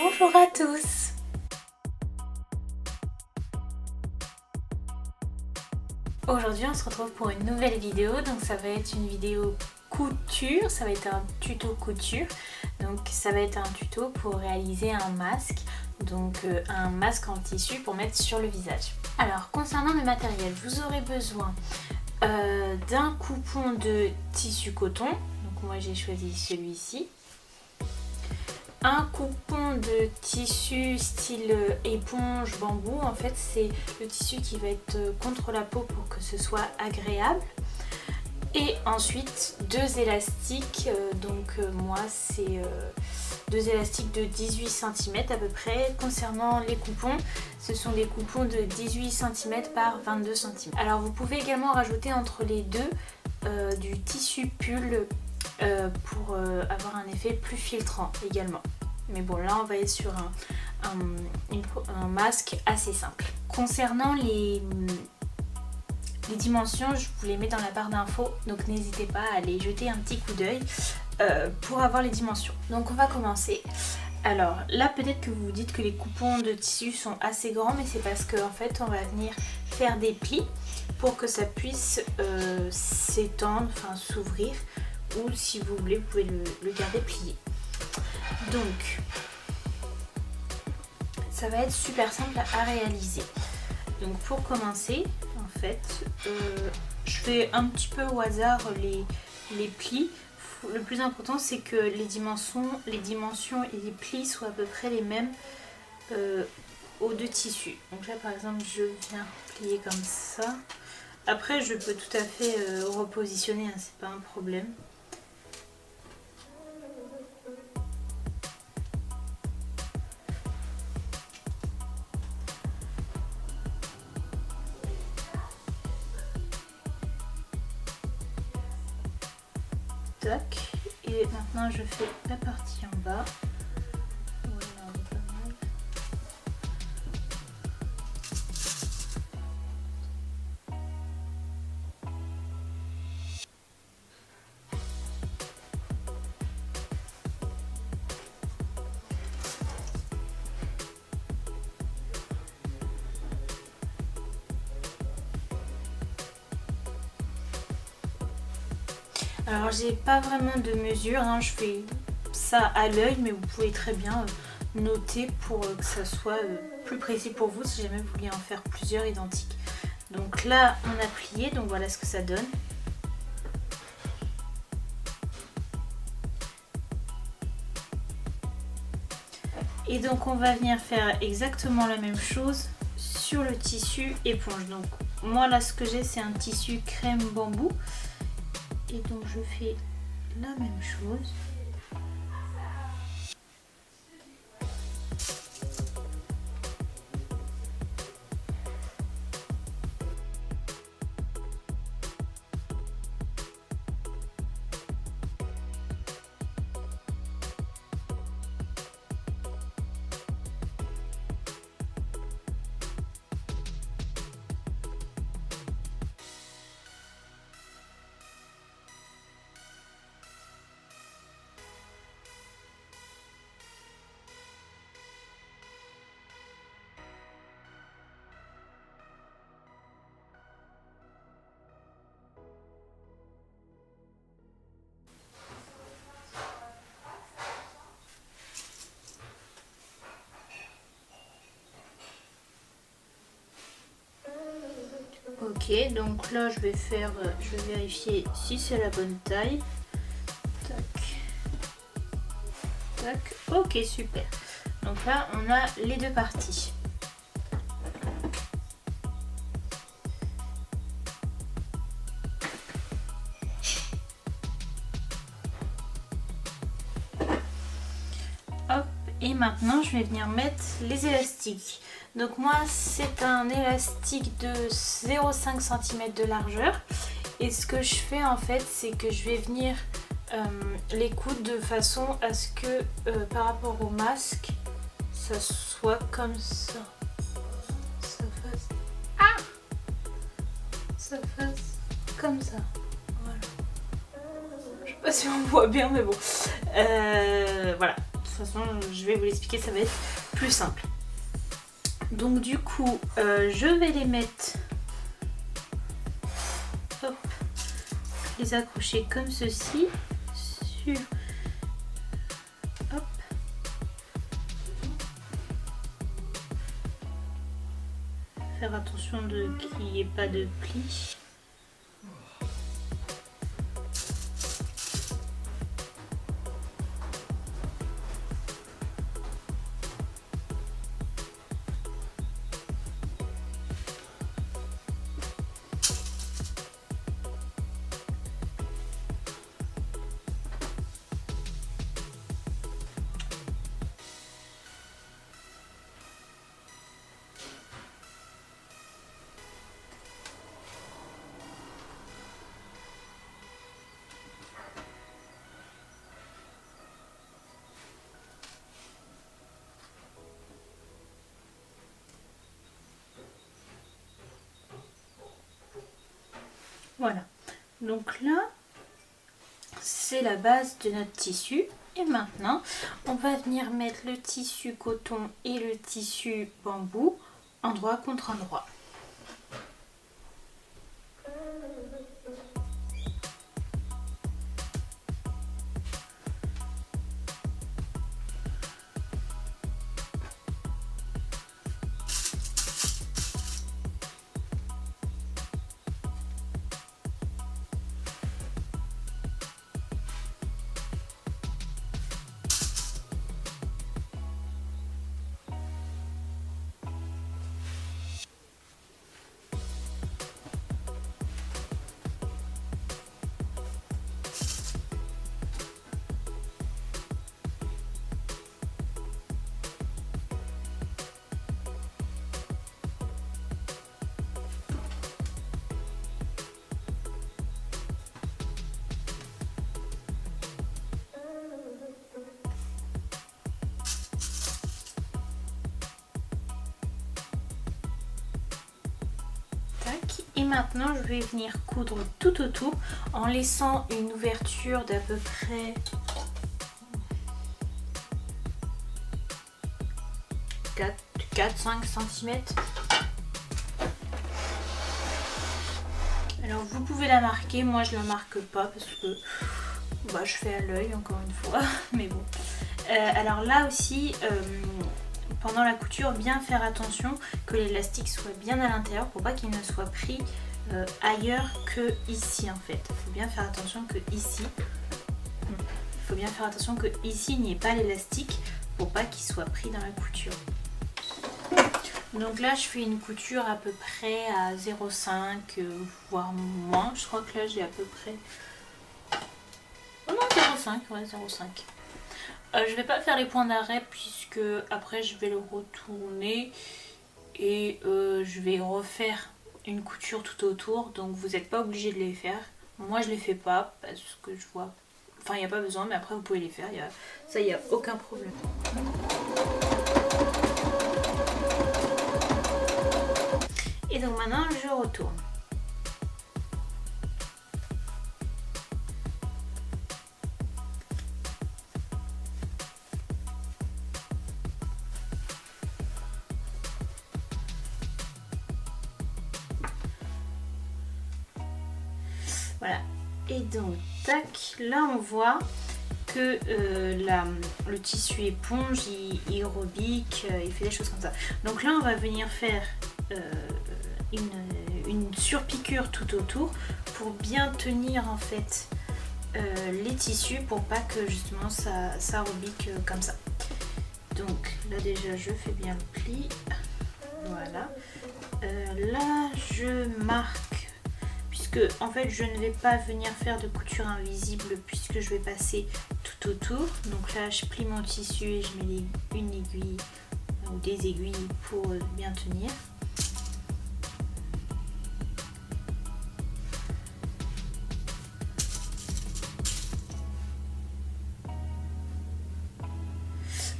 Bonjour à tous. Aujourd'hui on se retrouve pour une nouvelle vidéo, donc ça va être une vidéo couture, ça va être un tuto couture. Donc ça va être un tuto pour réaliser un masque, donc un masque en tissu pour mettre sur le visage. Alors concernant le matériel, vous aurez besoin d'un coupon de tissu coton, donc moi j'ai choisi celui-ci. Un coupon de tissu style éponge bambou, en fait c'est le tissu qui va être contre la peau pour que ce soit agréable. Et ensuite deux élastiques, moi c'est deux élastiques de 18 cm à peu près. Concernant les coupons, ce sont des coupons de 18 cm par 22 cm. Alors vous pouvez également rajouter entre les deux du tissu pull pour avoir un effet plus filtrant également. Mais bon, là on va être sur un masque assez simple. Concernant les dimensions, je vous les mets dans la barre d'infos, donc n'hésitez pas à aller jeter un petit coup d'œil pour avoir les dimensions. Donc on va commencer. Alors là peut-être que vous vous dites que les coupons de tissu sont assez grands, mais c'est parce qu'en fait on va venir faire des plis pour que ça puisse s'étendre, enfin s'ouvrir, ou si vous voulez vous pouvez le garder plié. Donc ça va être super simple à réaliser. Donc pour commencer, en fait, je fais un petit peu au hasard les plis. Le plus important c'est que les dimensions et les plis soient à peu près les mêmes aux deux tissus. Donc là par exemple je viens plier comme ça. Après je peux tout à fait repositionner, hein, c'est pas un problème. Tac. Et maintenant je fais la partie en bas. Voilà, on est pas mal. Alors j'ai pas vraiment de mesure, hein, je fais ça à l'œil, mais vous pouvez très bien noter pour que ça soit plus précis pour vous si jamais vous voulez en faire plusieurs identiques. Donc là on a plié, donc voilà ce que ça donne. Et donc on va venir faire exactement la même chose sur le tissu éponge. Donc moi là ce que j'ai c'est un tissu crème bambou. Et donc je fais la même chose. Ok, donc là je vais vérifier si c'est la bonne taille. Tac. Tac. Ok, super. Donc là on a les deux parties. Hop, et maintenant je vais venir mettre les élastiques. Donc moi c'est un élastique de 0,5 cm de largeur. Et ce que je fais en fait c'est que je vais venir les coudre de façon à ce que par rapport au masque ça soit comme ça. Ça fasse comme ça. Voilà. Je sais pas si on voit bien mais bon. Voilà. façon je vais vous l'expliquer, ça va être plus simple. Donc du coup je vais les mettre, hop, les accrocher comme ceci sur, hop, faire attention qu'il n'y ait pas de plis. Voilà, donc là c'est la base de notre tissu et maintenant on va venir mettre le tissu coton et le tissu bambou endroit contre endroit. Et maintenant je vais venir coudre tout autour en laissant une ouverture d'à peu près 4-5 cm. Alors vous pouvez la marquer, moi je la marque pas parce que je fais à l'œil encore une fois, mais bon. Alors là aussi, pendant la couture, bien faire attention que l'élastique soit bien à l'intérieur pour pas qu'il ne soit pris ailleurs que ici en fait. Il faut bien faire attention que ici, il n'y ait pas l'élastique pour pas qu'il soit pris dans la couture. Donc là je fais une couture à peu près à 0,5 voire moins. Je crois que là j'ai à peu près... Oh non, 0,5, ouais 0,5. Je vais pas faire les points d'arrêt puisque après je vais le retourner et je vais refaire une couture tout autour, donc vous n'êtes pas obligé de les faire. Moi je les fais pas parce que je vois, enfin il n'y a pas besoin, mais après vous pouvez les faire, ça il n'y a aucun problème. Et donc maintenant je retourne. Voilà, et donc tac, là on voit que le tissu éponge, il rebique, il fait des choses comme ça. Donc là on va venir faire une surpiqûre tout autour pour bien tenir en fait les tissus pour pas que justement ça rebique comme ça. Donc là déjà je fais bien le pli, voilà. Là je marque, puisque en fait je ne vais pas venir faire de couture invisible puisque je vais passer tout autour. Donc là je plie mon tissu et je mets une aiguille ou des aiguilles pour bien tenir.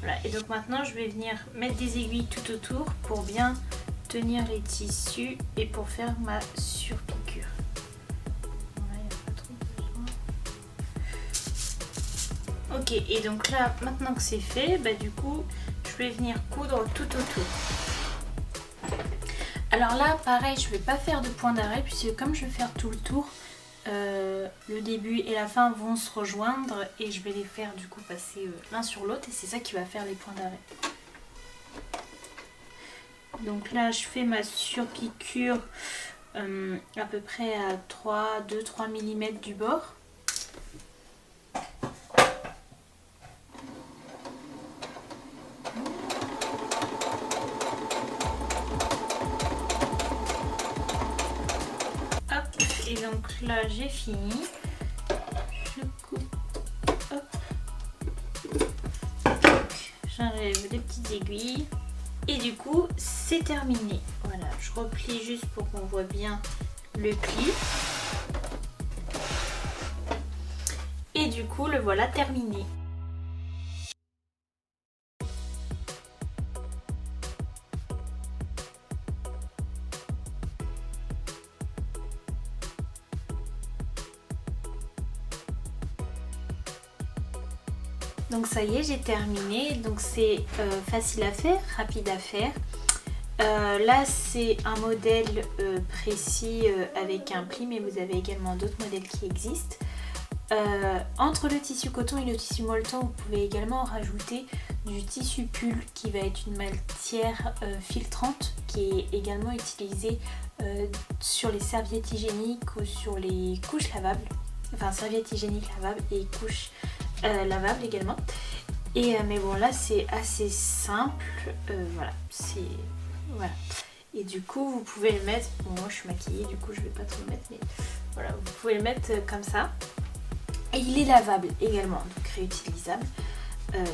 Voilà, et donc maintenant je vais venir mettre des aiguilles tout autour pour bien tenir les tissus et pour faire ma surpiqûre. Voilà, il n'y a pas trop besoin. Ok, et donc là, maintenant que c'est fait, bah du coup, je vais venir coudre tout autour. Alors là, pareil, je vais pas faire de point d'arrêt puisque comme je vais faire tout le tour, le début et la fin vont se rejoindre et je vais les faire du coup passer l'un sur l'autre et c'est ça qui va faire les points d'arrêt. Donc là, je fais ma surpiqûre à peu près à 2-3 mm du bord. Et donc là j'ai fini, je coupe, hop, j'enlève les petites aiguilles et du coup c'est terminé. Voilà, je replie juste pour qu'on voit bien le pli et du coup le voilà terminé. Donc ça y est, j'ai terminé. Donc c'est facile à faire, rapide à faire. Là c'est un modèle précis avec un pli, mais vous avez également d'autres modèles qui existent. Entre le tissu coton et le tissu molleton, vous pouvez également rajouter du tissu pull qui va être une matière filtrante qui est également utilisée sur les serviettes hygiéniques ou sur les couches lavables. Enfin serviettes hygiéniques lavables et couches lavable également. Et mais bon là c'est assez simple, voilà, c'est voilà. Et du coup vous pouvez le mettre, bon moi je suis maquillée du coup je vais pas trop le mettre, mais voilà, vous pouvez le mettre comme ça. Et il est lavable également, donc réutilisable,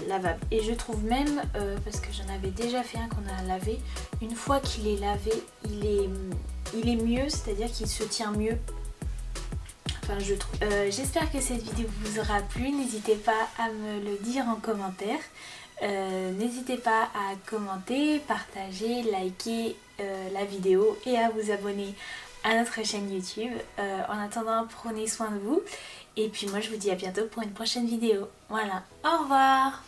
lavable. Et je trouve même, parce que j'en avais déjà fait un qu'on a lavé, une fois qu'il est lavé, il est mieux, c'est-à-dire qu'il se tient mieux. Enfin, je trouve. J'espère que cette vidéo vous aura plu. N'hésitez pas à me le dire en commentaire. N'hésitez pas à commenter, partager, liker la vidéo et à vous abonner à notre chaîne YouTube. En attendant, prenez soin de vous. Et puis moi, je vous dis à bientôt pour une prochaine vidéo. Voilà, au revoir!